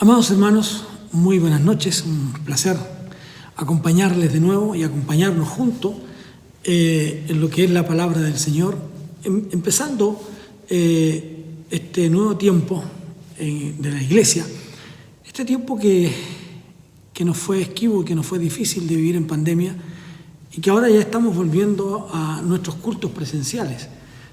Amados hermanos, muy buenas noches, un placer acompañarles de nuevo y acompañarnos juntos en lo que es la palabra del Señor, empezando este nuevo tiempo de la iglesia, este tiempo que nos fue esquivo, que nos fue difícil de vivir en pandemia y que ahora ya estamos volviendo a nuestros cultos presenciales.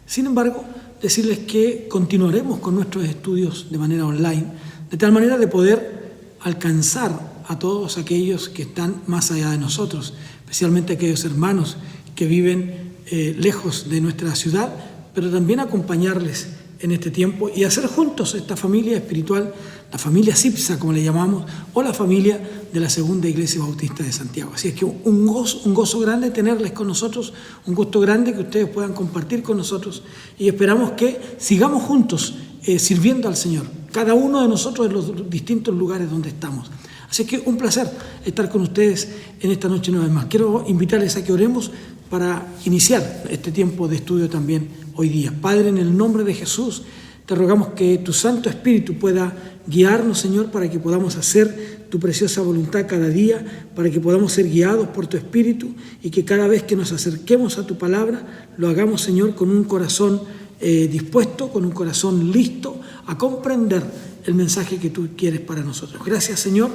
Sin embargo, decirles que continuaremos con nuestros estudios de manera online, de tal manera de poder alcanzar a todos aquellos que están más allá de nosotros, especialmente aquellos hermanos que viven lejos de nuestra ciudad, pero también acompañarles en este tiempo y hacer juntos esta familia espiritual, la familia CIPSA, como le llamamos, o la familia de la Segunda Iglesia Bautista de Santiago. Así es que un gozo grande tenerles con nosotros, un gusto grande que ustedes puedan compartir con nosotros y esperamos que sigamos juntos sirviendo al Señor, cada uno de nosotros en los distintos lugares donde estamos. Así que un placer estar con ustedes en esta noche una vez más. Quiero invitarles a que oremos para iniciar este tiempo de estudio también hoy día. Padre, en el nombre de Jesús, te rogamos que tu Santo Espíritu pueda guiarnos, Señor, para que podamos hacer tu preciosa voluntad cada día, para que podamos ser guiados por tu Espíritu y que cada vez que nos acerquemos a tu palabra, lo hagamos, Señor, con un corazón dispuesto, con un corazón listo a comprender el mensaje que tú quieres para nosotros. Gracias, Señor,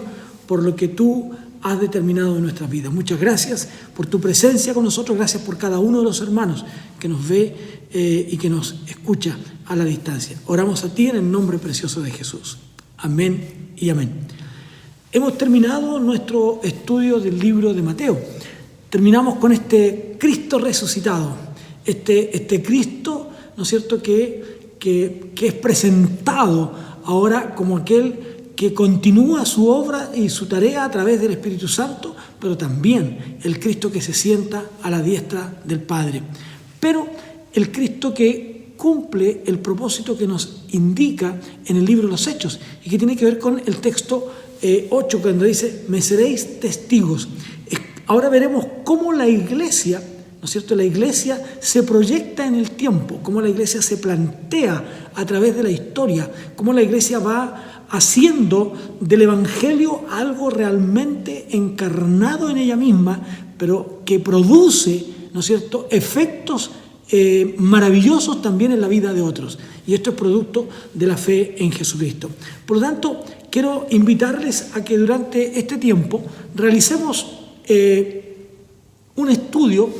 por lo que tú has determinado en nuestras vidas. Muchas gracias por tu presencia con nosotros, gracias por cada uno de los hermanos que nos ve y que nos escucha a la distancia. Oramos a ti en el nombre precioso de Jesús. Amén y amén. Hemos terminado nuestro estudio del libro de Mateo. Terminamos con este Cristo resucitado, este Cristo, ¿no es cierto?, que es presentado ahora como aquel que continúa su obra y su tarea a través del Espíritu Santo, pero también el Cristo que se sienta a la diestra del Padre. Pero el Cristo que cumple el propósito que nos indica en el libro de los Hechos y que tiene que ver con el texto 8, cuando dice, me seréis testigos. Ahora veremos cómo la iglesia, ¿no es cierto?, la iglesia se proyecta en el tiempo, cómo la iglesia se plantea a través de la historia, cómo la iglesia va haciendo del Evangelio algo realmente encarnado en ella misma, pero que produce, ¿no es cierto?, efectos maravillosos también en la vida de otros. Y esto es producto de la fe en Jesucristo. Por lo tanto, quiero invitarles a que durante este tiempo realicemos un estudio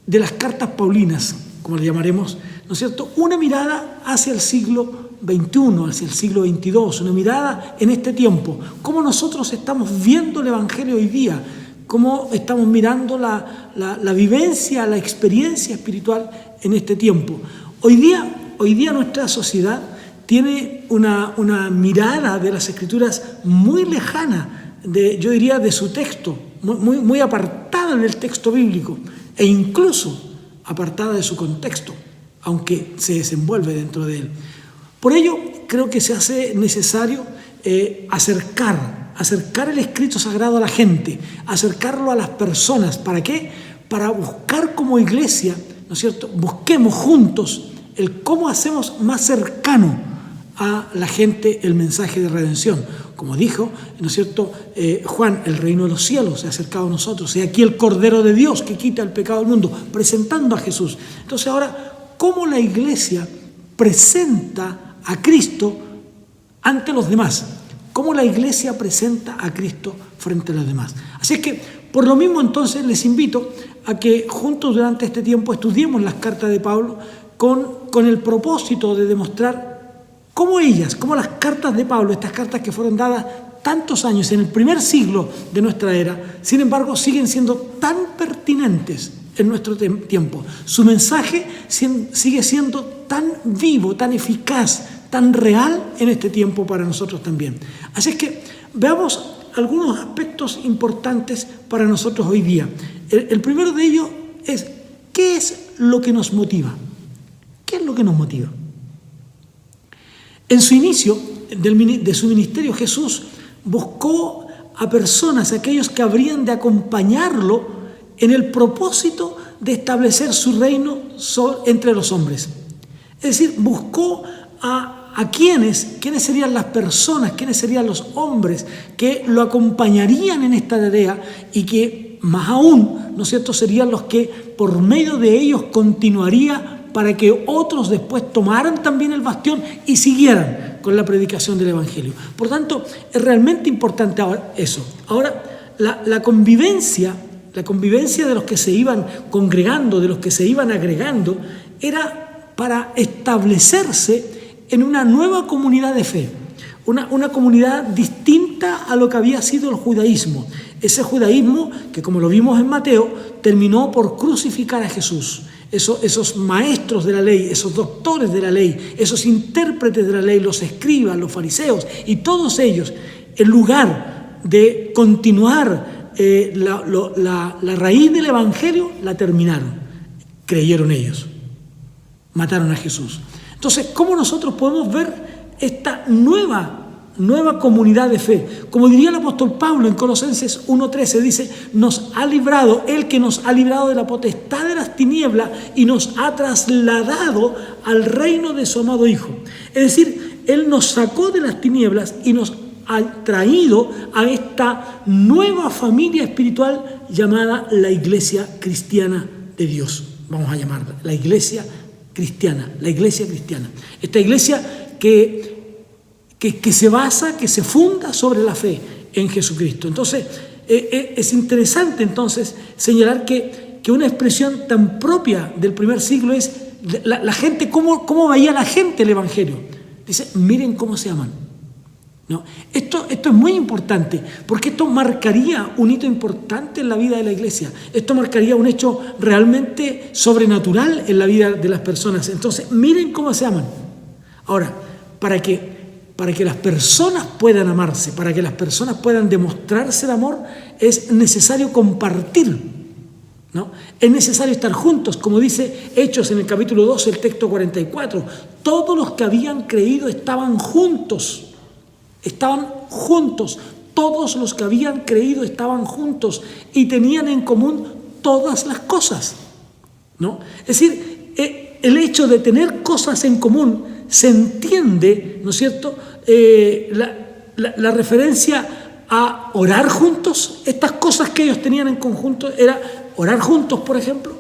de las cartas paulinas, como le llamaremos, ¿no es cierto?, una mirada hacia el siglo XXI, hacia el siglo XXII, una mirada en este tiempo, cómo nosotros estamos viendo el Evangelio hoy día, cómo estamos mirando la vivencia, la experiencia espiritual en este tiempo. Hoy día nuestra sociedad tiene una mirada de las Escrituras muy lejana, yo diría de su texto, muy apartada del texto bíblico e incluso apartada de su contexto, aunque se desenvuelve dentro de él. Por ello, creo que se hace necesario acercar el escrito sagrado a la gente, acercarlo a las personas. ¿Para qué? Para buscar como iglesia, ¿no es cierto?, busquemos juntos el cómo hacemos más cercano a la gente el mensaje de redención. Como dijo, ¿no es cierto?, Juan, el reino de los cielos se ha acercado a nosotros. He aquí el Cordero de Dios que quita el pecado del mundo, presentando a Jesús. Entonces ahora, ¿cómo la iglesia presenta a Cristo ante los demás? ¿Cómo la iglesia presenta a Cristo frente a los demás? Así es que, por lo mismo, entonces, les invito a que juntos durante este tiempo estudiemos las cartas de Pablo con el propósito de demostrar cómo las cartas de Pablo, estas cartas que fueron dadas tantos años en el primer siglo de nuestra era, sin embargo, siguen siendo tan pertinentes en nuestro tiempo. Su mensaje sigue siendo tan vivo, tan eficaz, tan real en este tiempo para nosotros también. Así es que veamos algunos aspectos importantes para nosotros hoy día. El primero de ellos es, ¿qué es lo que nos motiva? ¿Qué es lo que nos motiva? En su inicio de su ministerio, Jesús buscó a personas, aquellos que habrían de acompañarlo en el propósito de establecer su reino entre los hombres. Es decir, buscó a a quiénes serían las personas, quiénes serían los hombres que lo acompañarían en esta tarea y que más aún, ¿no es cierto?, serían los que por medio de ellos continuaría para que otros después tomaran también el bastión y siguieran con la predicación del Evangelio. Por tanto, es realmente importante ahora eso. Ahora, la convivencia de los que se iban congregando, de los que se iban agregando, era para establecerse en una nueva comunidad de fe, una comunidad distinta a lo que había sido el judaísmo. Ese judaísmo que, como lo vimos en Mateo, terminó por crucificar a Jesús. Esos maestros de la ley, esos doctores de la ley, esos intérpretes de la ley, los escribas, los fariseos y todos ellos, en lugar de continuar la raíz del Evangelio, la terminaron. Creyeron ellos, mataron a Jesús. Entonces, ¿cómo nosotros podemos ver esta nueva comunidad de fe? Como diría el apóstol Pablo en Colosenses 1:13, dice: nos ha librado, Él que nos ha librado de la potestad de las tinieblas y nos ha trasladado al reino de su amado Hijo. Es decir, Él nos sacó de las tinieblas y nos ha traído a esta nueva familia espiritual llamada la Iglesia Cristiana de Dios. Vamos a llamarla la Iglesia Cristiana, la Iglesia Cristiana. Esta iglesia que se basa, que se funda sobre la fe en Jesucristo. Entonces, es interesante entonces señalar que una expresión tan propia del primer siglo es la gente, cómo veía la gente el Evangelio. Dice: miren cómo se aman. ¿No? Esto es muy importante, porque esto marcaría un hito importante en la vida de la iglesia. Esto marcaría un hecho realmente sobrenatural en la vida de las personas. Entonces, miren cómo se aman. Ahora, para que las personas puedan amarse, para que las personas puedan demostrarse el amor, es necesario compartir, ¿no? Es necesario estar juntos, como dice Hechos en el capítulo 12, el texto 44. Todos los que habían creído estaban juntos. Estaban juntos, todos los que habían creído estaban juntos y tenían en común todas las cosas, ¿no? Es decir, el hecho de tener cosas en común se entiende, ¿no es cierto?, la referencia a orar juntos. Estas cosas que ellos tenían en conjunto era orar juntos, por ejemplo.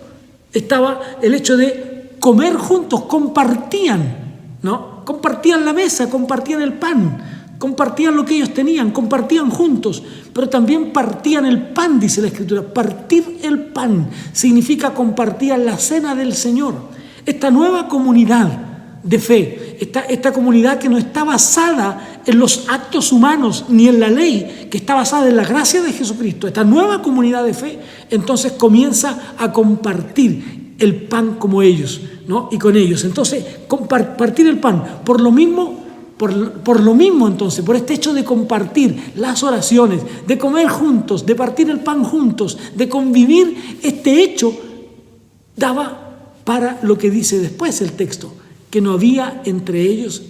Estaba el hecho de comer juntos, compartían, ¿no? Compartían la mesa, compartían el pan, compartían lo que ellos tenían, compartían juntos, pero también partían el pan, dice la Escritura. Partir el pan significa compartir la cena del Señor. Esta nueva comunidad de fe, esta comunidad que no está basada en los actos humanos ni en la ley, que está basada en la gracia de Jesucristo, esta nueva comunidad de fe, entonces comienza a compartir el pan como ellos, ¿no? Y con ellos. Entonces, compartir el pan, por lo mismo, entonces, por este hecho de compartir las oraciones, de comer juntos, de partir el pan juntos, de convivir, este hecho daba para lo que dice después el texto, que no había entre ellos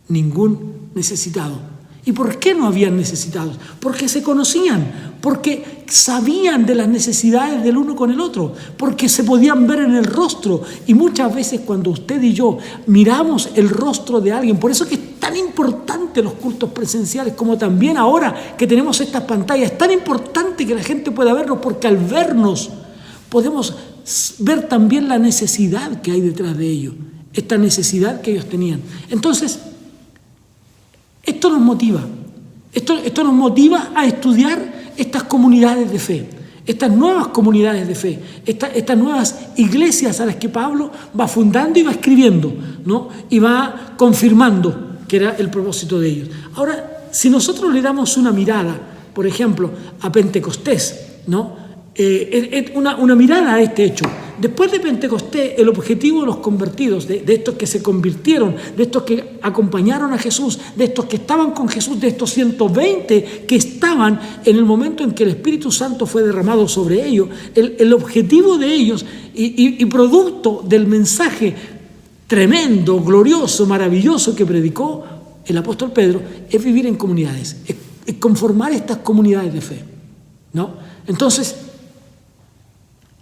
ningún necesitado. ¿Y por qué no habían necesitados? Porque se conocían, porque sabían de las necesidades del uno con el otro, porque se podían ver en el rostro. Y muchas veces cuando usted y yo miramos el rostro de alguien, por eso que es tan importante los cultos presenciales, como también ahora que tenemos estas pantallas, es tan importante que la gente pueda vernos, porque al vernos podemos ver también la necesidad que hay detrás de ello, esta necesidad que ellos tenían. Entonces, esto nos motiva a estudiar estas comunidades de fe, estas nuevas comunidades de fe, estas nuevas iglesias a las que Pablo va fundando y va escribiendo, ¿no? Y va confirmando que era el propósito de ellos. Ahora, si nosotros le damos una mirada, por ejemplo, a Pentecostés, ¿no? Una mirada a este hecho. Después de Pentecostés, el objetivo de los convertidos, de estos que se convirtieron, de estos que acompañaron a Jesús, de estos que estaban con Jesús, de estos 120 que estaban en el momento en que el Espíritu Santo fue derramado sobre ellos, el objetivo de ellos y producto del mensaje tremendo, glorioso, maravilloso que predicó el apóstol Pedro, es vivir en comunidades, es conformar estas comunidades de fe, ¿no? Entonces,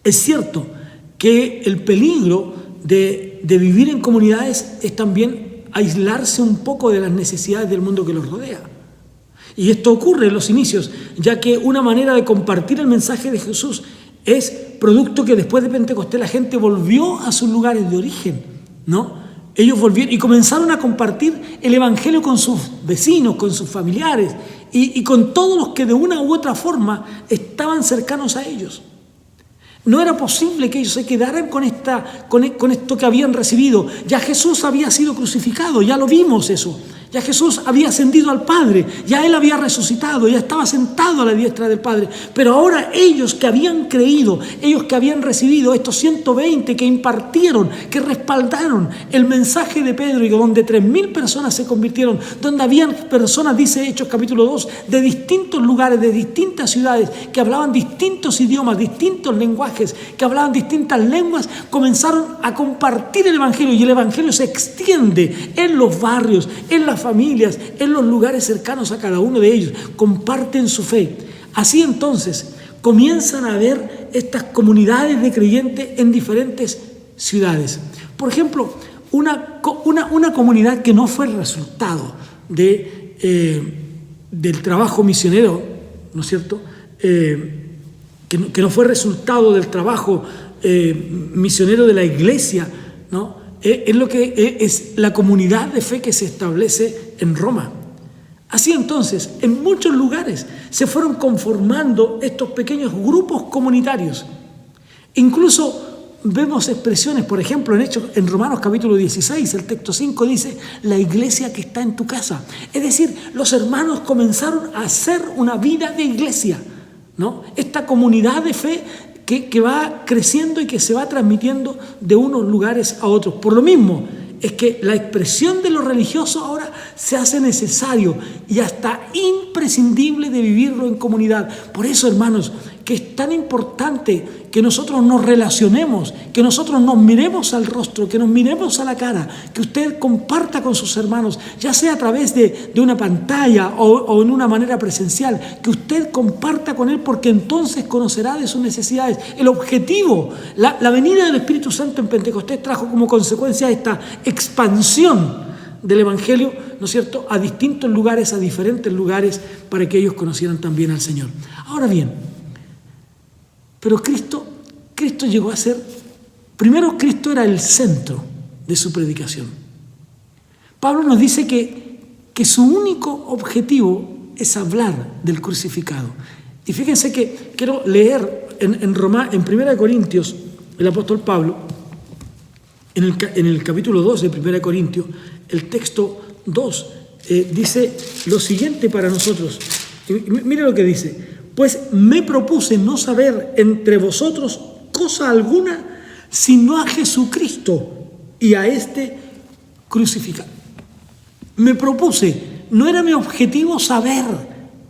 es cierto que el peligro de vivir en comunidades es también aislarse un poco de las necesidades del mundo que los rodea. Y esto ocurre en los inicios, ya que una manera de compartir el mensaje de Jesús es producto que después de Pentecostés la gente volvió a sus lugares de origen, ¿no? Ellos volvieron y comenzaron a compartir el evangelio con sus vecinos, con sus familiares y con todos los que de una u otra forma estaban cercanos a ellos. No era posible que ellos se quedaran con esto que habían recibido. Ya Jesús había sido crucificado, ya lo vimos eso. Ya Jesús había ascendido al Padre, ya Él había resucitado, ya estaba sentado a la diestra del Padre. Pero ahora ellos que habían creído, ellos que habían recibido, estos 120 que impartieron, que respaldaron el mensaje de Pedro y donde 3.000 personas se convirtieron, donde habían personas, dice Hechos capítulo 2, de distintos lugares, de distintas ciudades, que hablaban distintos idiomas, distintos lenguajes, que hablaban distintas lenguas, comenzaron a compartir el Evangelio y el Evangelio se extiende en los barrios, en las familias, en los lugares cercanos a cada uno de ellos, comparten su fe. Así entonces comienzan a haber estas comunidades de creyentes en diferentes ciudades. Por ejemplo, una comunidad que no fue resultado del trabajo misionero, ¿no es cierto? Que no fue resultado del trabajo misionero de la iglesia, ¿no? Es lo que es la comunidad de fe que se establece en Roma. Así entonces, en muchos lugares se fueron conformando estos pequeños grupos comunitarios. Incluso vemos expresiones, por ejemplo, en Romanos capítulo 16, el texto 5 dice, la iglesia que está en tu casa. Es decir, los hermanos comenzaron a hacer una vida de iglesia, ¿no? Esta comunidad de fe que va creciendo y que se va transmitiendo de unos lugares a otros. Por lo mismo, es que la expresión de lo religioso ahora se hace necesario y hasta imprescindible de vivirlo en comunidad. Por eso, hermanos, que es tan importante que nosotros nos relacionemos, que nosotros nos miremos al rostro, que nos miremos a la cara, que usted comparta con sus hermanos, ya sea a través de una pantalla o en una manera presencial, que usted comparta con él porque entonces conocerá de sus necesidades. El objetivo, la venida del Espíritu Santo en Pentecostés trajo como consecuencia esta expansión del Evangelio, ¿no es cierto?, a distintos lugares, a diferentes lugares, para que ellos conocieran también al Señor. Ahora bien, pero Cristo llegó a ser, primero Cristo era el centro de su predicación. Pablo nos dice que su único objetivo es hablar del crucificado. Y fíjense que quiero leer en 1 Corintios, el apóstol Pablo, en el capítulo 2 de 1 Corintios, el texto 2, dice lo siguiente para nosotros. Mire lo que dice. Pues me propuse no saber entre vosotros cosa alguna, sino a Jesucristo y a este crucificado. Me propuse, no era mi objetivo saber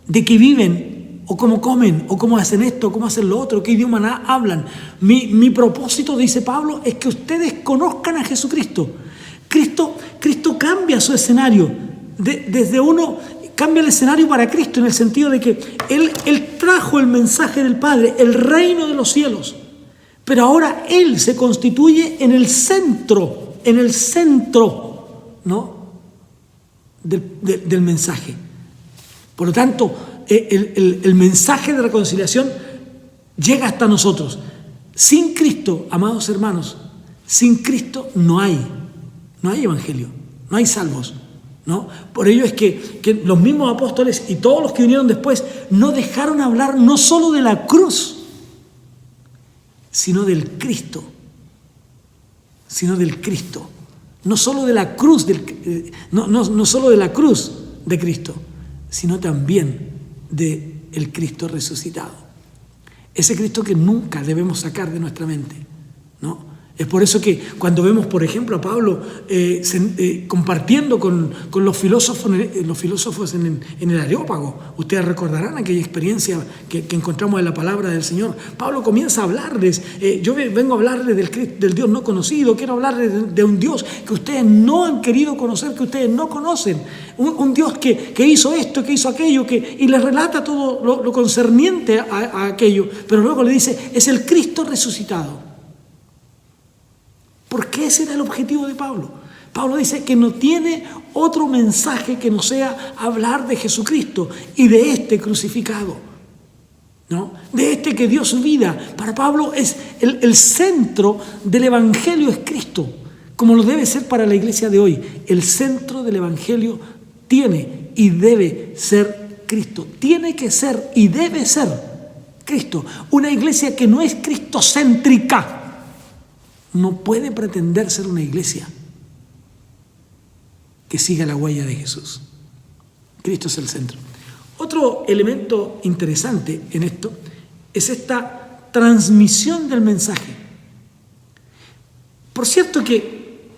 de qué viven, o cómo comen, o cómo hacen esto, o cómo hacen lo otro, qué idioma hablan. Mi propósito, dice Pablo, es que ustedes conozcan a Jesucristo. Cristo cambia su escenario, cambia el escenario para Cristo en el sentido de que Él trajo el mensaje del Padre, el reino de los cielos, pero ahora Él se constituye en el centro, ¿no?, del mensaje. Por lo tanto, el mensaje de reconciliación llega hasta nosotros. Sin Cristo, amados hermanos, sin Cristo no hay evangelio, no hay salvos, ¿no? Por ello es que los mismos apóstoles y todos los que vinieron después no dejaron hablar no solo de la cruz, sino del Cristo. No solo de la cruz, no solo de la cruz de Cristo, sino también del Cristo resucitado. Ese Cristo que nunca debemos sacar de nuestra mente, ¿no? Es por eso que cuando vemos, por ejemplo, a Pablo compartiendo con los filósofos en el Areópago, ustedes recordarán aquella experiencia que encontramos en la palabra del Señor. Pablo comienza a hablarles, yo vengo a hablarles del Dios no conocido, quiero hablarles de un Dios que ustedes no han querido conocer, que ustedes no conocen, un Dios que hizo esto, que hizo aquello, y les relata todo lo concerniente a aquello, pero luego le dice, es el Cristo resucitado. Porque ese era el objetivo de Pablo. Pablo dice que no tiene otro mensaje que no sea hablar de Jesucristo y de este crucificado, ¿no? De este que dio su vida. Para Pablo es el centro del Evangelio es Cristo, como lo debe ser para la iglesia de hoy. El centro del Evangelio tiene y debe ser Cristo. Tiene que ser y debe ser Cristo. Una iglesia que no es cristocéntrica no puede pretender ser una iglesia que siga la huella de Jesús. Cristo es el centro. Otro elemento interesante en esto es esta transmisión del mensaje. Por cierto que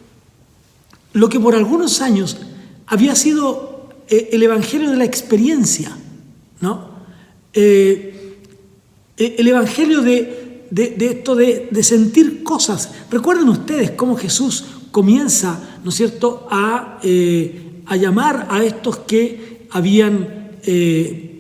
lo que por algunos años había sido el evangelio de la experiencia, ¿no? El evangelio de esto de sentir cosas. Recuerden ustedes cómo Jesús comienza, ¿no es cierto?, a llamar a estos que habían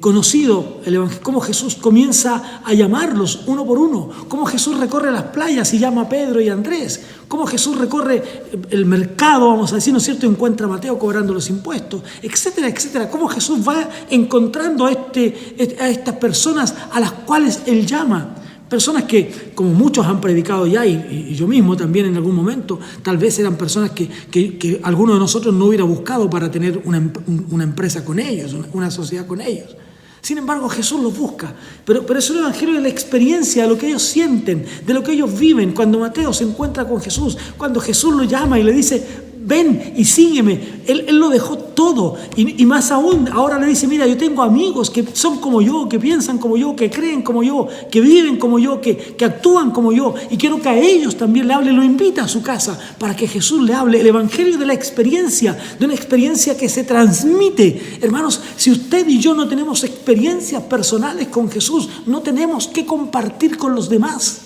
conocido el Evangelio, cómo Jesús comienza a llamarlos uno por uno, cómo Jesús recorre las playas y llama a Pedro y a Andrés, cómo Jesús recorre el mercado, vamos a decir, ¿no es cierto?, encuentra a Mateo cobrando los impuestos, etcétera, etcétera, cómo Jesús va encontrando a estas personas a las cuales Él llama. Personas que, como muchos han predicado ya, y yo mismo también en algún momento, tal vez eran personas que alguno de nosotros no hubiera buscado para tener una empresa con ellos, una sociedad con ellos. Sin embargo, Jesús los busca. Pero es un evangelio de la experiencia, de lo que ellos sienten, de lo que ellos viven. Cuando Mateo se encuentra con Jesús, cuando Jesús lo llama y le dice: ven y sígueme, él lo dejó todo, y más aún, ahora le dice: mira, yo tengo amigos que son como yo, que piensan como yo, que creen como yo, que viven como yo, que actúan como yo, y quiero que a ellos también le hable. Lo invita a su casa para que Jesús le hable. El evangelio de la experiencia, de una experiencia que se transmite. Hermanos, si usted y yo no tenemos experiencias personales con Jesús, no tenemos que compartir con los demás.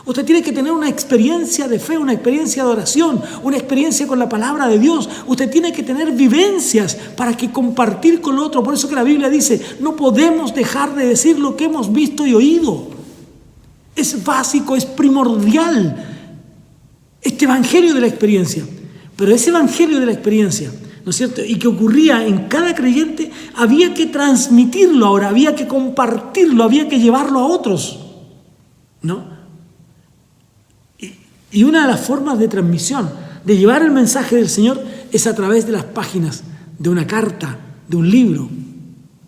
Usted tiene que tener una experiencia de fe, una experiencia de oración, una experiencia con la palabra de Dios. Usted tiene que tener vivencias para que compartir con el otro. Por eso que la Biblia dice: no podemos dejar de decir lo que hemos visto y oído. Es básico, es primordial este evangelio de la experiencia. Pero ese evangelio de la experiencia, ¿no es cierto?, y que ocurría en cada creyente, había que transmitirlo ahora, había que compartirlo, había que llevarlo a otros, ¿no? Y una de las formas de transmisión, de llevar el mensaje del Señor, es a través de las páginas de una carta, de un libro.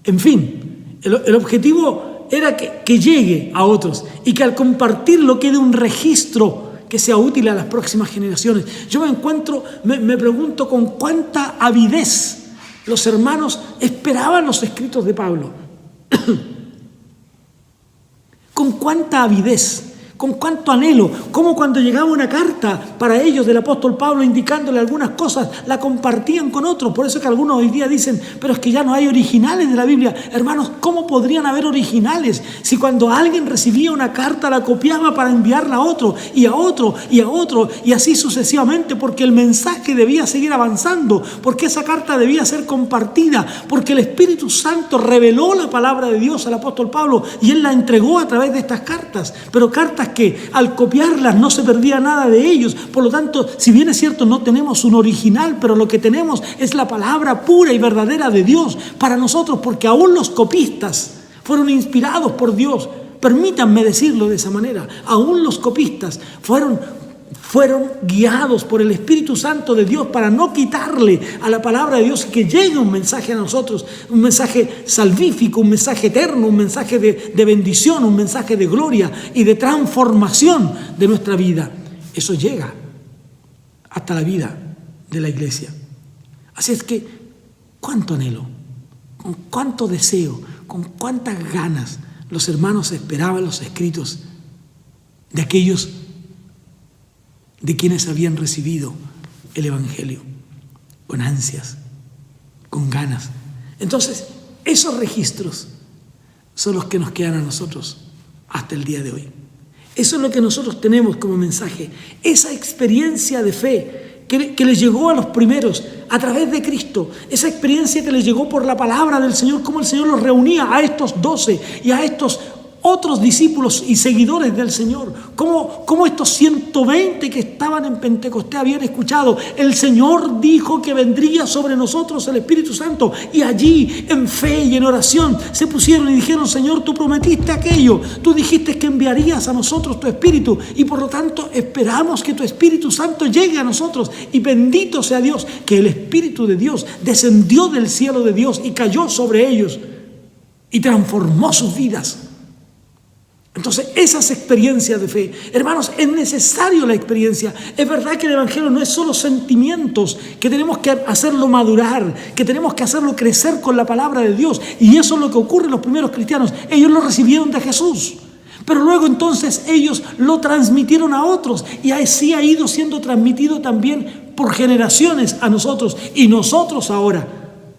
En fin, el objetivo era que llegue a otros y que al compartirlo quede un registro que sea útil a las próximas generaciones. Yo me pregunto con cuánta avidez los hermanos esperaban los escritos de Pablo. Con cuánta avidez, con cuánto anhelo, como cuando llegaba una carta para ellos del apóstol Pablo indicándole algunas cosas, la compartían con otros. Por eso que algunos hoy día dicen: pero es que ya no hay originales de la Biblia. Hermanos, ¿cómo podrían haber originales si cuando alguien recibía una carta la copiaba para enviarla a otro y a otro y a otro, y así sucesivamente? Porque el mensaje debía seguir avanzando, porque esa carta debía ser compartida, porque el Espíritu Santo reveló la palabra de Dios al apóstol Pablo y él la entregó a través de estas cartas, pero cartas que al copiarlas no se perdía nada de ellos. Por lo tanto, si bien es cierto, no tenemos un original, pero lo que tenemos es la palabra pura y verdadera de Dios para nosotros, porque aún los copistas fueron inspirados por Dios. Permítanme decirlo de esa manera: aún los copistas fueron guiados por el Espíritu Santo de Dios para no quitarle a la palabra de Dios, que llegue un mensaje a nosotros, un mensaje salvífico, un mensaje eterno, un mensaje de bendición, un mensaje de gloria y de transformación de nuestra vida. Eso llega hasta la vida de la iglesia. Así es que, cuánto anhelo, con cuánto deseo, con cuántas ganas los hermanos esperaban los escritos de aquellos de quienes habían recibido el evangelio, con ansias, con ganas. Entonces, esos registros son los que nos quedan a nosotros hasta el día de hoy. Eso es lo que nosotros tenemos como mensaje, esa experiencia de fe que les llegó a los primeros a través de Cristo, esa experiencia que les llegó por la palabra del Señor, cómo el Señor los reunía a estos 12 y a estos otros discípulos y seguidores del Señor. Como estos 120 que estaban en Pentecostés habían escuchado: el Señor dijo que vendría sobre nosotros el Espíritu Santo, y allí en fe y en oración se pusieron y dijeron: Señor, tú prometiste aquello, tú dijiste que enviarías a nosotros tu Espíritu, y por lo tanto esperamos que tu Espíritu Santo llegue a nosotros. Y bendito sea Dios, que el Espíritu de Dios descendió del cielo de Dios y cayó sobre ellos y transformó sus vidas. Entonces, esas experiencias de fe, hermanos, es necesario la experiencia. Es verdad que el Evangelio no es solo sentimientos, que tenemos que hacerlo madurar, que tenemos que hacerlo crecer con la palabra de Dios. Y eso es lo que ocurre en los primeros cristianos. Ellos lo recibieron de Jesús, pero luego entonces ellos lo transmitieron a otros, y así ha ido siendo transmitido también por generaciones a nosotros. Y nosotros ahora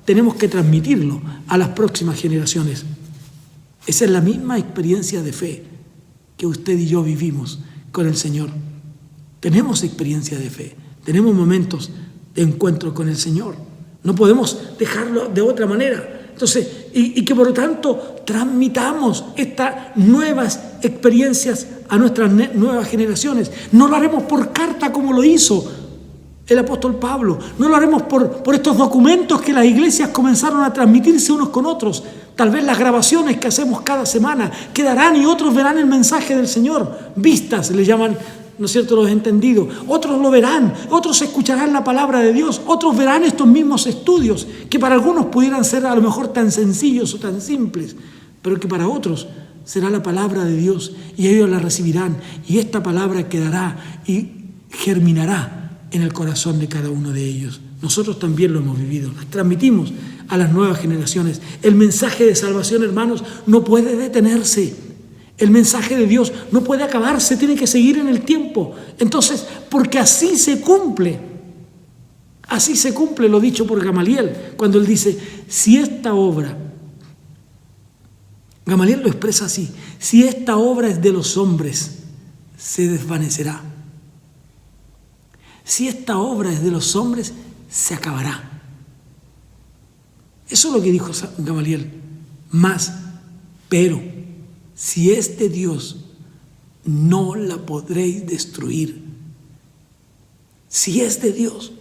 tenemos que transmitirlo a las próximas generaciones. Esa es la misma experiencia de fe que usted y yo vivimos con el Señor. Tenemos experiencia de fe, tenemos momentos de encuentro con el Señor. No podemos dejarlo de otra manera. Entonces, y que por lo tanto transmitamos estas nuevas experiencias a nuestras nuevas generaciones. No lo haremos por carta como lo hizo el apóstol Pablo. No lo haremos por estos documentos que las iglesias comenzaron a transmitirse unos con otros. Tal vez las grabaciones que hacemos cada semana quedarán y otros verán el mensaje del Señor. Vistas le llaman, ¿no es cierto?, los entendidos. Otros lo verán, otros escucharán la palabra de Dios, otros verán estos mismos estudios que para algunos pudieran ser a lo mejor tan sencillos o tan simples, pero que para otros será la palabra de Dios, y ellos la recibirán, y esta palabra quedará y germinará en el corazón de cada uno de ellos. Nosotros también lo hemos vivido, las transmitimos a las nuevas generaciones. El mensaje de salvación, hermanos, no puede detenerse. El mensaje de Dios no puede acabarse, tiene que seguir en el tiempo. Entonces, porque así se cumple lo dicho por Gamaliel, cuando él dice: si esta obra, Gamaliel lo expresa así: si esta obra es de los hombres, se desvanecerá. Si esta obra es de los hombres, se acabará. Eso es lo que dijo Gamaliel. Pero si es de Dios, no la podréis destruir. Si es de Dios.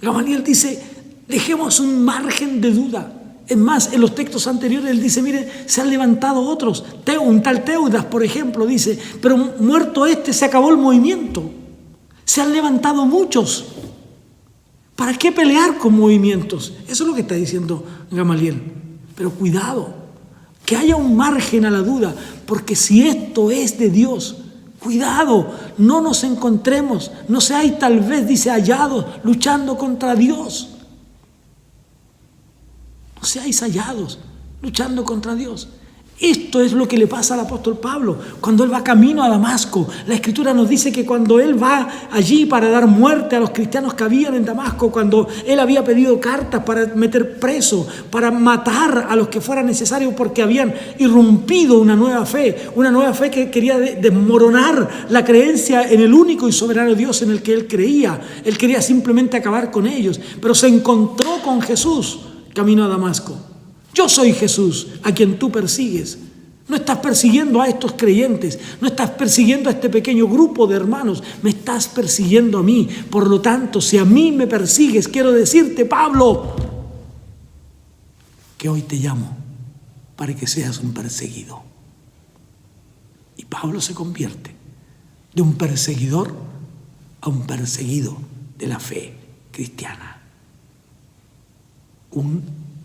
Gamaliel dice: dejemos un margen de duda. Es más, en los textos anteriores él dice: miren, se han levantado otros. Un tal Teudas, por ejemplo, dice: pero muerto este, se acabó el movimiento. Se han levantado muchos. ¿Para qué pelear con movimientos? Eso es lo que está diciendo Gamaliel. Pero cuidado, que haya un margen a la duda, porque si esto es de Dios, cuidado, no nos encontremos, no seáis tal vez, dice, hallados luchando contra Dios. No seáis hallados luchando contra Dios. Esto es lo que le pasa al apóstol Pablo cuando él va camino a Damasco. La Escritura nos dice que cuando él va allí para dar muerte a los cristianos que habían en Damasco, cuando él había pedido cartas para meter preso, para matar a los que fuera necesario, porque habían irrumpido una nueva fe que quería desmoronar la creencia en el único y soberano Dios en el que él creía. Él quería simplemente acabar con ellos, pero se encontró con Jesús camino a Damasco. Yo soy Jesús, a quien tú persigues. No estás persiguiendo a estos creyentes, no estás persiguiendo a este pequeño grupo de hermanos, me estás persiguiendo a mí. Por lo tanto, si a mí me persigues, quiero decirte, Pablo, que hoy te llamo para que seas un perseguido. Y Pablo se convierte de un perseguidor a un perseguido de la fe cristiana.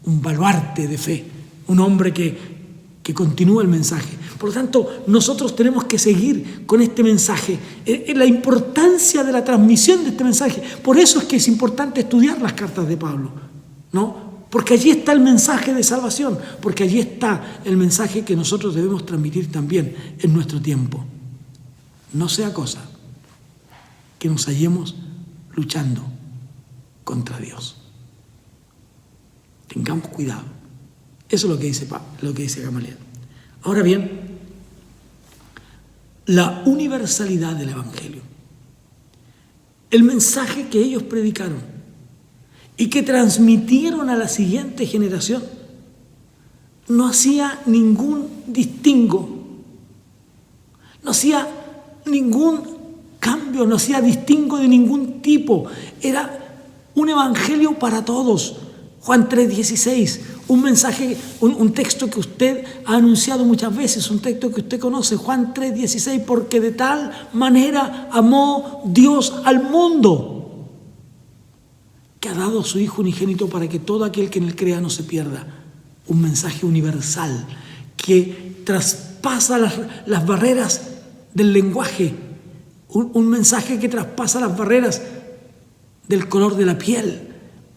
Un baluarte de fe, un hombre que continúa el mensaje. Por lo tanto, nosotros tenemos que seguir con este mensaje, la importancia de la transmisión de este mensaje. Por eso es que es importante estudiar las cartas de Pablo, ¿no? Porque allí está el mensaje de salvación, porque allí está el mensaje que nosotros debemos transmitir también en nuestro tiempo. No sea cosa que nos hallemos luchando contra Dios. Tengamos cuidado. Eso es lo que dice Gamaliel. Ahora bien, la universalidad del Evangelio. El mensaje que ellos predicaron y que transmitieron a la siguiente generación no hacía ningún distingo, no hacía ningún cambio, no hacía distingo de ningún tipo. Era un evangelio para todos. Juan 3:16, un mensaje, un texto que usted ha anunciado muchas veces, un texto que usted conoce, Juan 3:16, porque de tal manera amó Dios al mundo, que ha dado a su Hijo unigénito para que todo aquel que en él crea no se pierda. Un mensaje universal que traspasa las barreras del lenguaje, un mensaje que traspasa las barreras del color de la piel,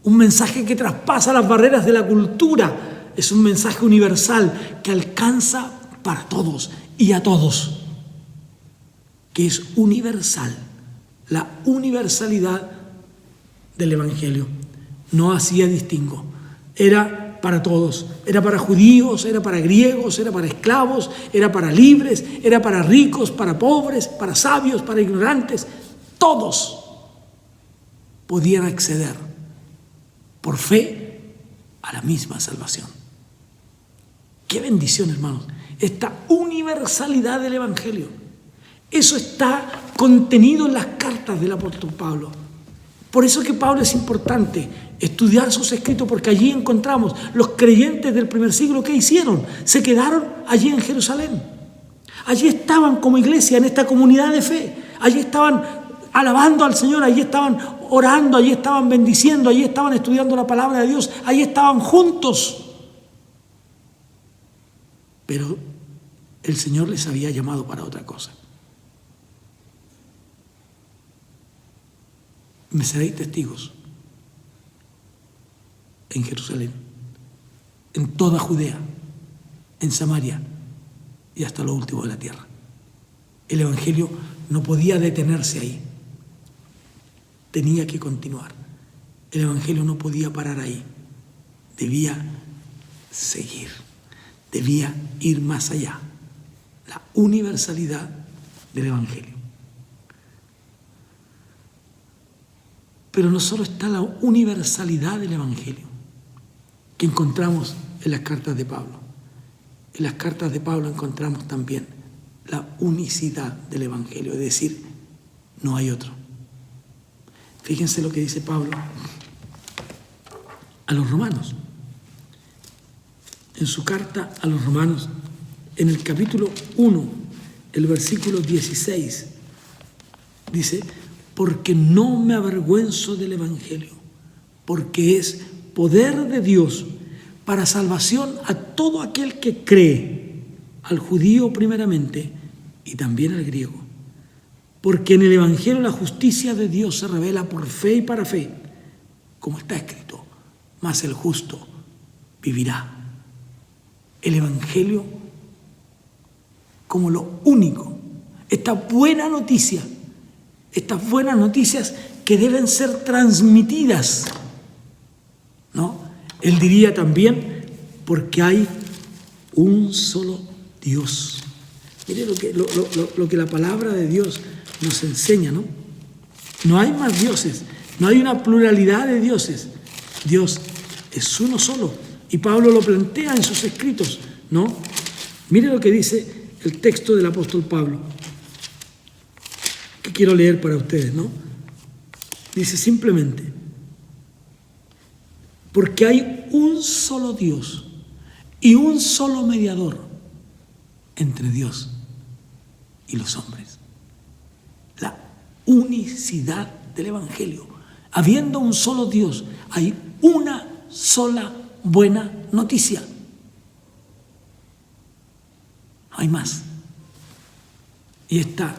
un mensaje que traspasa las barreras de la cultura. Es un mensaje universal que alcanza para todos y a todos, que es universal, la universalidad del Evangelio. No hacía distingo, era para todos, era para judíos, era para griegos, era para esclavos, era para libres, era para ricos, para pobres, para sabios, para ignorantes. Todos podían acceder por fe a la misma salvación. ¡Qué bendición, hermanos! Esta universalidad del Evangelio. Eso está contenido en las cartas del apóstol Pablo. Por eso que Pablo es importante estudiar sus escritos, porque allí encontramos los creyentes del primer siglo. ¿Qué hicieron? Se quedaron allí en Jerusalén. Allí estaban como iglesia, en esta comunidad de fe. Allí estaban alabando al Señor, allí estaban orando, allí estaban bendiciendo, allí estaban estudiando la palabra de Dios, allí estaban juntos. Pero el Señor les había llamado para otra cosa. Me seréis testigos en Jerusalén, en toda Judea, en Samaria y hasta lo último de la tierra. El Evangelio no podía detenerse ahí, tenía que continuar. El Evangelio no podía parar ahí, debía seguir, debía ir más allá. La universalidad del Evangelio. Pero no solo está la universalidad del Evangelio que encontramos en las cartas de Pablo. En las cartas de Pablo encontramos también la unicidad del Evangelio, es decir, no hay otro. Fíjense lo que dice Pablo a los romanos. En su carta a los romanos, en el capítulo 1, el versículo 16, dice: porque no me avergüenzo del Evangelio, porque es poder de Dios para salvación a todo aquel que cree, al judío primeramente y también al griego. Porque en el Evangelio la justicia de Dios se revela por fe y para fe, como está escrito: mas el justo vivirá. El Evangelio como lo único, esta buena noticia, estas buenas noticias que deben ser transmitidas, ¿no? Él diría también, porque hay un solo Dios. Mire lo que la palabra de Dios nos enseña, ¿no? No hay más dioses, no hay una pluralidad de dioses. Dios es uno solo. Y Pablo lo plantea en sus escritos, ¿no? Mire lo que dice el texto del apóstol Pablo, que quiero leer para ustedes, ¿no? Dice simplemente: porque hay un solo Dios y un solo mediador entre Dios y los hombres. La unicidad del Evangelio. Habiendo un solo Dios, hay una sola buena noticia. No hay más. Y esta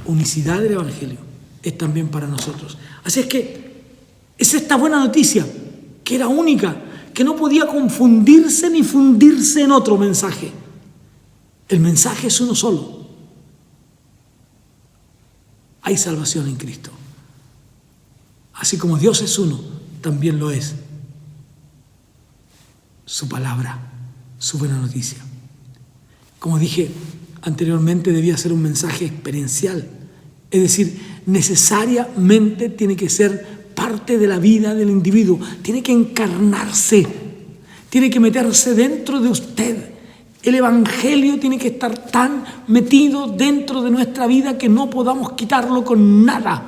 unicidad del Evangelio es también para nosotros. Así es que es esta buena noticia, que era única, que no podía confundirse ni fundirse en otro mensaje. El mensaje es uno solo. Hay salvación en Cristo. Así como Dios es uno, también lo es su palabra, su buena noticia. Como dije anteriormente, debía ser un mensaje experiencial. Es decir, necesariamente tiene que ser parte de la vida del individuo. Tiene que encarnarse. tiene que meterse dentro de usted. El Evangelio tiene que estar tan metido dentro de nuestra vida que no podamos quitarlo con nada.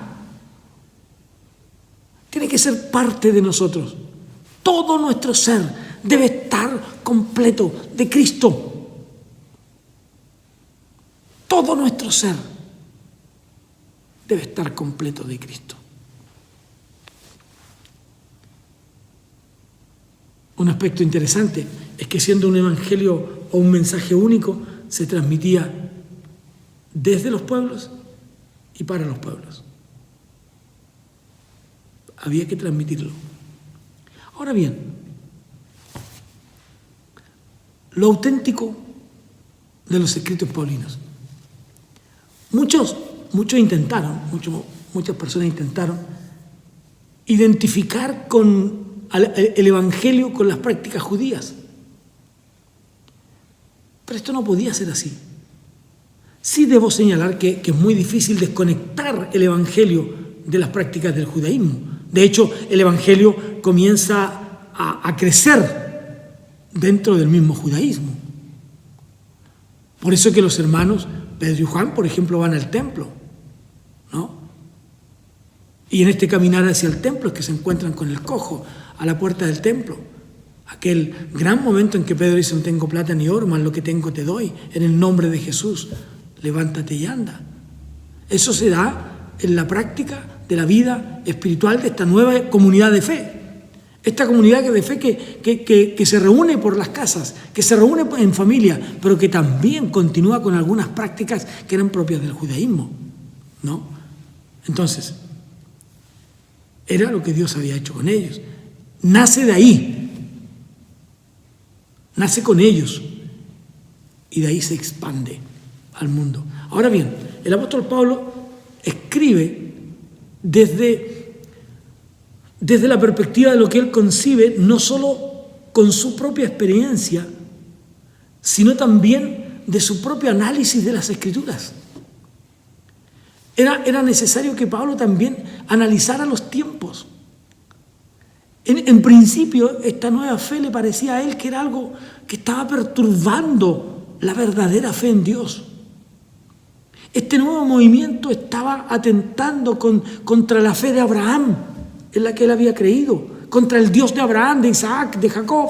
Tiene que ser parte de nosotros. Todo nuestro ser debe estar completo de Cristo. Todo nuestro ser debe estar completo de Cristo. Un aspecto interesante es que siendo un evangelio o un mensaje único, se transmitía desde los pueblos y para los pueblos. Había que transmitirlo. Ahora bien, lo auténtico de los escritos paulinos. Muchas personas intentaron identificar con el Evangelio con las prácticas judías. Pero esto no podía ser así. Sí debo señalar que es muy difícil desconectar el Evangelio de las prácticas del judaísmo. De hecho, el Evangelio comienza a crecer dentro del mismo judaísmo. Por eso que los hermanos Pedro y Juan, por ejemplo, van al templo, ¿no? Y en este caminar hacia el templo es que se encuentran con el cojo a la puerta del templo. Aquel gran momento en que Pedro dice: no tengo plata ni oro, mas lo que tengo te doy. En el nombre de Jesús, levántate y anda. Eso se da en la práctica de la vida espiritual de esta nueva comunidad de fe. Esta comunidad de fe que se reúne por las casas, que se reúne en familia, pero que también continúa con algunas prácticas que eran propias del judaísmo, ¿no? Entonces, era lo que Dios había hecho con ellos. Nace de ahí, nace con ellos, y de ahí se expande al mundo. Ahora bien, el apóstol Pablo escribe desde la perspectiva de lo que él concibe, no solo con su propia experiencia, sino también de su propio análisis de las Escrituras. Era necesario que Pablo también analizara los tiempos. En principio, esta nueva fe le parecía a él que era algo que estaba perturbando la verdadera fe en Dios. Este nuevo movimiento estaba atentando contra la fe de Abraham, en la que él había creído, contra el Dios de Abraham, de Isaac, de Jacob.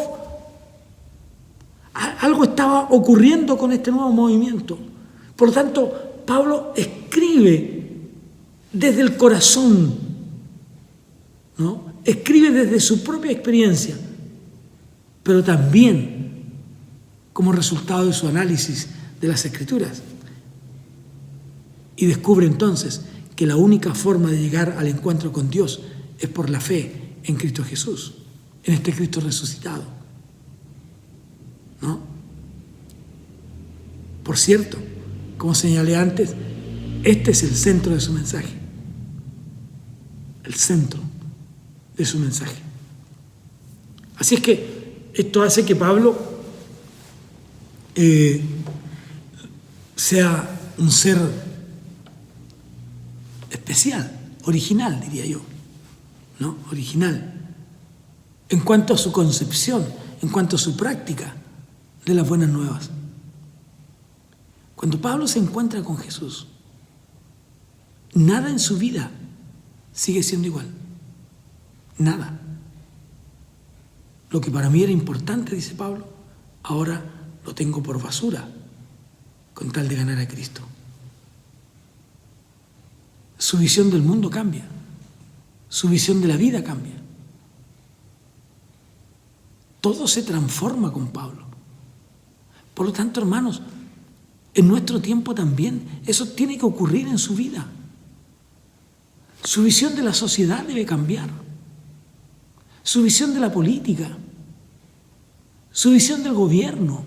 Algo estaba ocurriendo con este nuevo movimiento. Por lo tanto, Pablo escribe desde el corazón, ¿no? Escribe desde su propia experiencia, pero también como resultado de su análisis de las Escrituras. Y descubre entonces que la única forma de llegar al encuentro con Dios es por la fe en Cristo Jesús, en este Cristo resucitado, ¿no? Por cierto, como señalé antes, este es el centro de su mensaje. El centro de su mensaje. Así es que esto hace que Pablo sea un ser especial, original, diría yo, ¿no? Original, en cuanto a su concepción, en cuanto a su práctica de las buenas nuevas. Cuando Pablo se encuentra con Jesús, nada en su vida sigue siendo igual. Nada. Lo que para mí era importante, dice Pablo, ahora lo tengo por basura, con tal de ganar a Cristo. Su visión del mundo cambia. Su visión de la vida cambia. Todo se transforma con Pablo. Por lo tanto, hermanos, en nuestro tiempo también eso tiene que ocurrir en su vida. Su visión de la sociedad debe cambiar. Su visión de la política. Su visión del gobierno.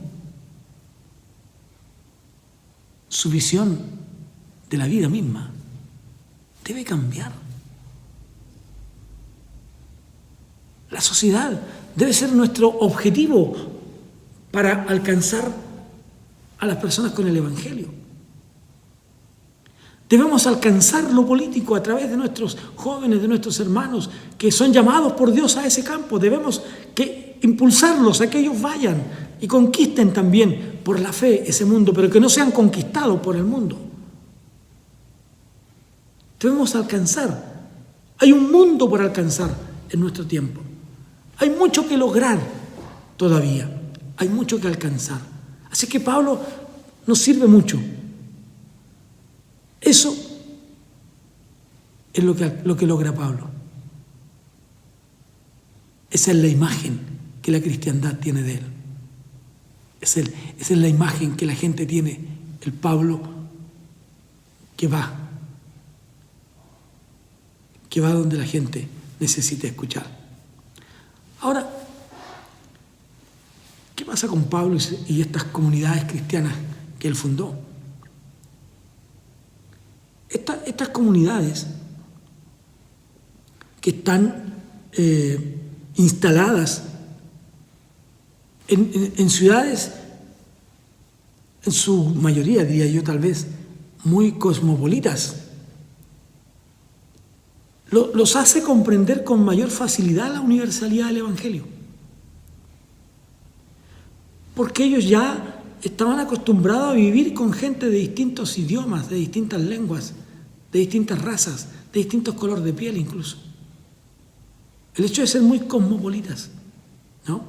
Su visión de la vida misma debe cambiar. La sociedad debe ser nuestro objetivo para alcanzar a las personas con el Evangelio. Debemos alcanzar lo político a través de nuestros jóvenes, de nuestros hermanos, que son llamados por Dios a ese campo. Debemos que impulsarlos a que ellos vayan y conquisten también por la fe ese mundo, pero que no sean conquistados por el mundo. Debemos alcanzar. Hay un mundo por alcanzar en nuestro tiempo. Hay mucho que lograr todavía. Hay mucho que alcanzar. Así que Pablo nos sirve mucho. Eso es lo que logra Pablo. Esa es la imagen que la cristiandad tiene de él. Esa es la imagen que la gente tiene, el Pablo que va donde la gente necesita escuchar. Ahora, ¿qué pasa con Pablo y estas comunidades cristianas que él fundó? Estas comunidades que están instaladas en ciudades, en su mayoría, diría yo tal vez, muy cosmopolitas, los hace comprender con mayor facilidad la universalidad del Evangelio. Porque ellos ya estaban acostumbrados a vivir con gente de distintos idiomas, de distintas lenguas, de distintas razas, de distintos colores de piel incluso. El hecho de ser muy cosmopolitas, ¿no?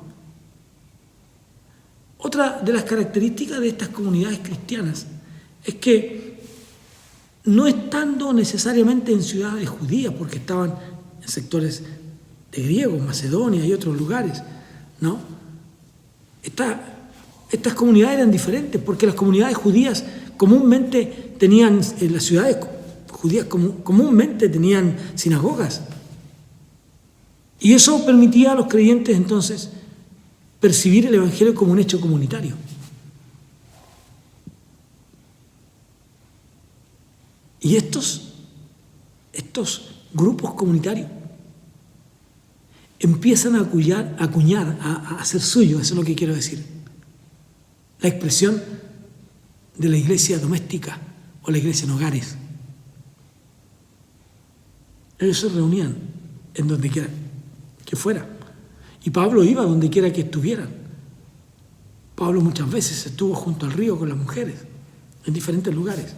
Otra de las características de estas comunidades cristianas es que, no estando necesariamente en ciudades judías, porque estaban en sectores de griegos, Macedonia y otros lugares, ¿no? Estas comunidades eran diferentes, porque las comunidades judías comúnmente tenían, en las ciudades judías comúnmente tenían sinagogas. Y eso permitía a los creyentes entonces percibir el Evangelio como un hecho comunitario. Y estos grupos comunitarios empiezan a acuñar, a hacer suyo, eso es lo que quiero decir, la expresión de la iglesia doméstica o la iglesia en hogares. Ellos se reunían en donde quiera que fuera. Y Pablo iba donde quiera que estuvieran. Pablo muchas veces estuvo junto al río con las mujeres, en diferentes lugares.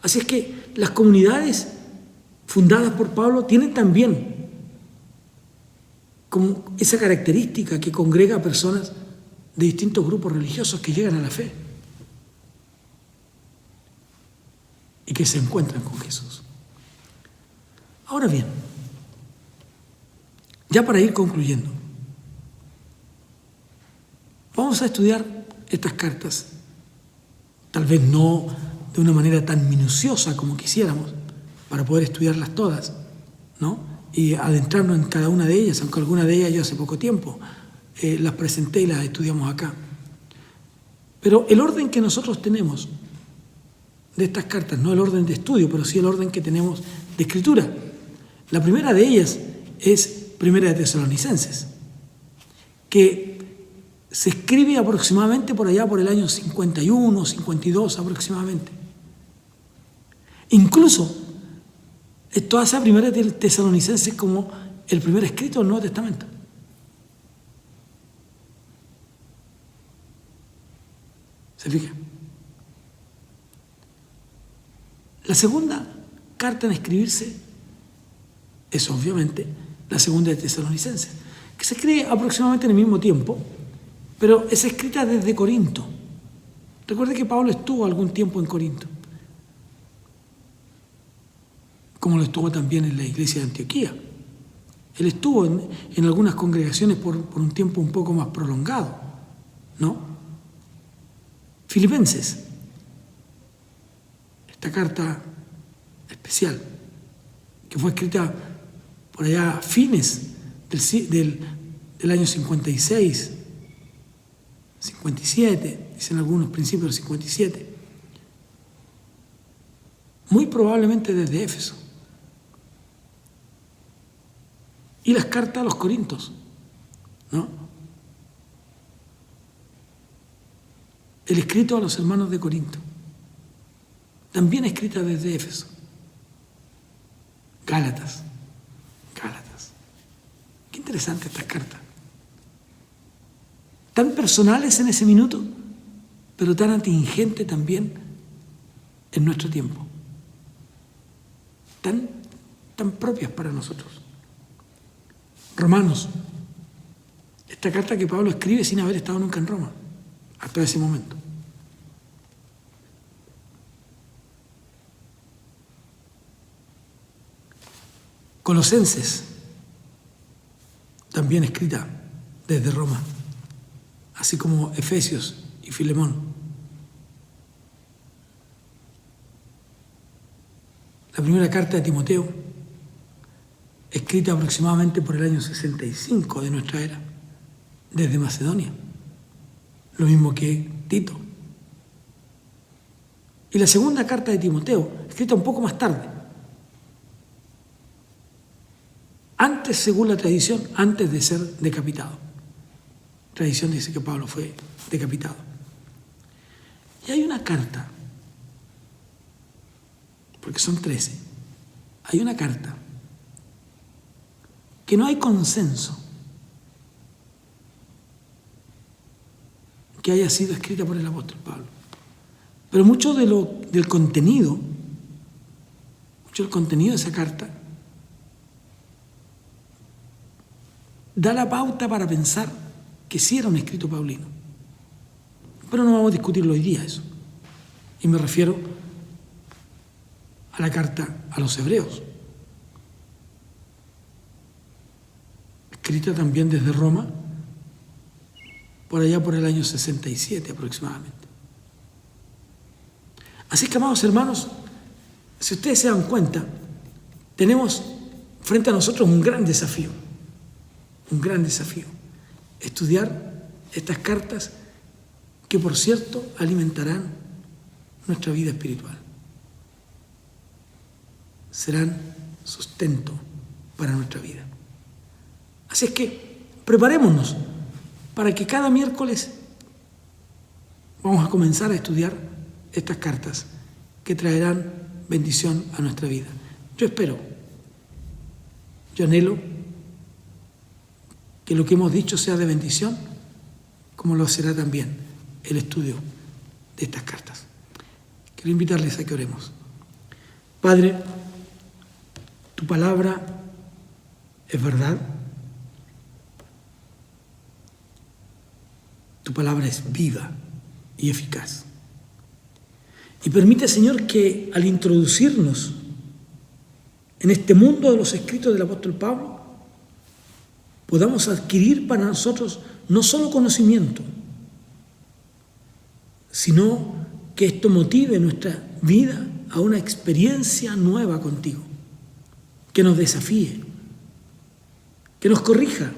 Así es que las comunidades fundadas por Pablo tienen también como esa característica que congrega a personas de distintos grupos religiosos que llegan a la fe y que se encuentran con Jesús. Ahora bien, ya para ir concluyendo, vamos a estudiar estas cartas, tal vez no de una manera tan minuciosa como quisiéramos, para poder estudiarlas todas, ¿no? Y adentrarnos en cada una de ellas, aunque alguna de ellas yo hace poco tiempo las presenté y las estudiamos acá. Pero el orden que nosotros tenemos de estas cartas, no el orden de estudio, pero sí el orden que tenemos de escritura. La primera de ellas es Primera de Tesalonicenses, que se escribe aproximadamente por allá por el año 51, 52 aproximadamente. Incluso esto hace a Primera de Tesalonicenses como el primer escrito del Nuevo Testamento. ¿Se fija? La segunda carta en escribirse es obviamente la segunda de Tesalonicenses, que se escribe aproximadamente en el mismo tiempo, pero es escrita desde Corinto. Recuerde que Pablo estuvo algún tiempo en Corinto, como lo estuvo también en la iglesia de Antioquía. Él estuvo en algunas congregaciones por un tiempo un poco más prolongado, ¿no? Filipenses, esta carta especial, que fue escrita por allá a fines del año 56, 57, dicen algunos, principios del 57, muy probablemente desde Éfeso. Y las cartas a los Corintios, ¿no? El escrito a los hermanos de Corinto, también escrita desde Éfeso. Gálatas. Qué interesante estas cartas. tan personales en ese minuto, pero tan atingentes también en nuestro tiempo, tan propias para nosotros. Romanos, esta carta que Pablo escribe sin haber estado nunca en Roma, hasta ese momento. Colosenses, también escrita desde Roma, así como Efesios y Filemón. La primera carta de Timoteo, escrita aproximadamente por el año 65 de nuestra era, desde Macedonia, lo mismo que Tito. Y la segunda carta de Timoteo, escrita un poco más tarde, antes, según la tradición, antes de ser decapitado. La tradición dice que Pablo fue decapitado. Y hay una carta, porque son 13, hay una carta que no hay consenso que haya sido escrita por el apóstol Pablo. Pero mucho del contenido de esa carta da la pauta para pensar que sí era un escrito paulino. Pero no vamos a discutirlo hoy día eso. Y me refiero a la carta a los hebreos, escrita también desde Roma, por allá por el año 67 aproximadamente. Así que, amados hermanos, si ustedes se dan cuenta, tenemos frente a nosotros un gran desafío, estudiar estas cartas que, por cierto, alimentarán nuestra vida espiritual. Serán sustento para nuestra vida. Así es que preparémonos para que cada miércoles vamos a comenzar a estudiar estas cartas que traerán bendición a nuestra vida. Yo espero, yo anhelo que lo que hemos dicho sea de bendición, como lo será también el estudio de estas cartas. Quiero invitarles a que oremos. Padre, tu palabra es verdad. Tu palabra es viva y eficaz. Y permite, Señor, que al introducirnos en este mundo de los escritos del apóstol Pablo, podamos adquirir para nosotros no solo conocimiento, sino que esto motive nuestra vida a una experiencia nueva contigo, que nos desafíe, que nos corrija,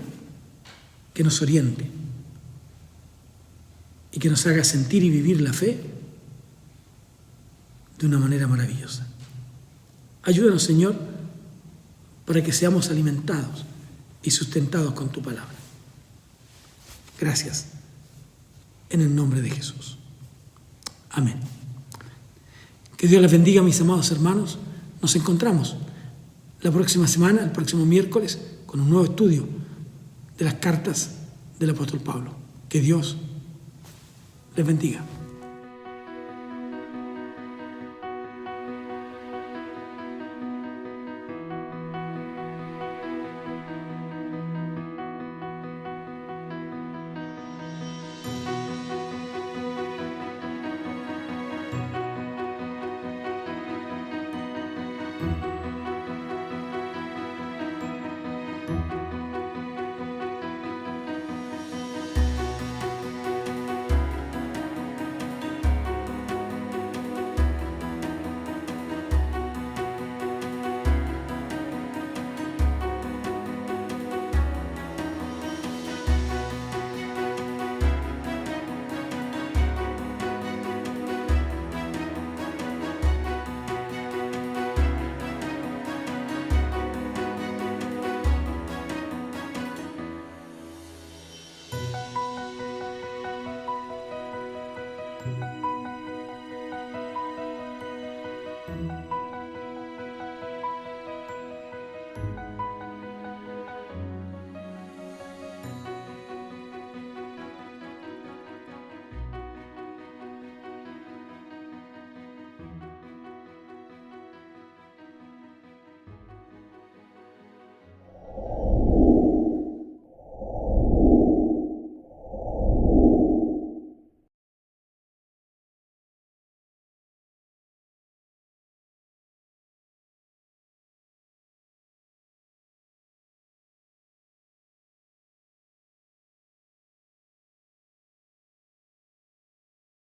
que nos oriente y que nos haga sentir y vivir la fe de una manera maravillosa. Ayúdanos, Señor, para que seamos alimentados y sustentados con tu palabra. Gracias, en el nombre de Jesús. Amén. Que Dios les bendiga, mis amados hermanos. Nos encontramos la próxima semana, el próximo miércoles, con un nuevo estudio de las cartas del apóstol Pablo. Que Dios les bendiga.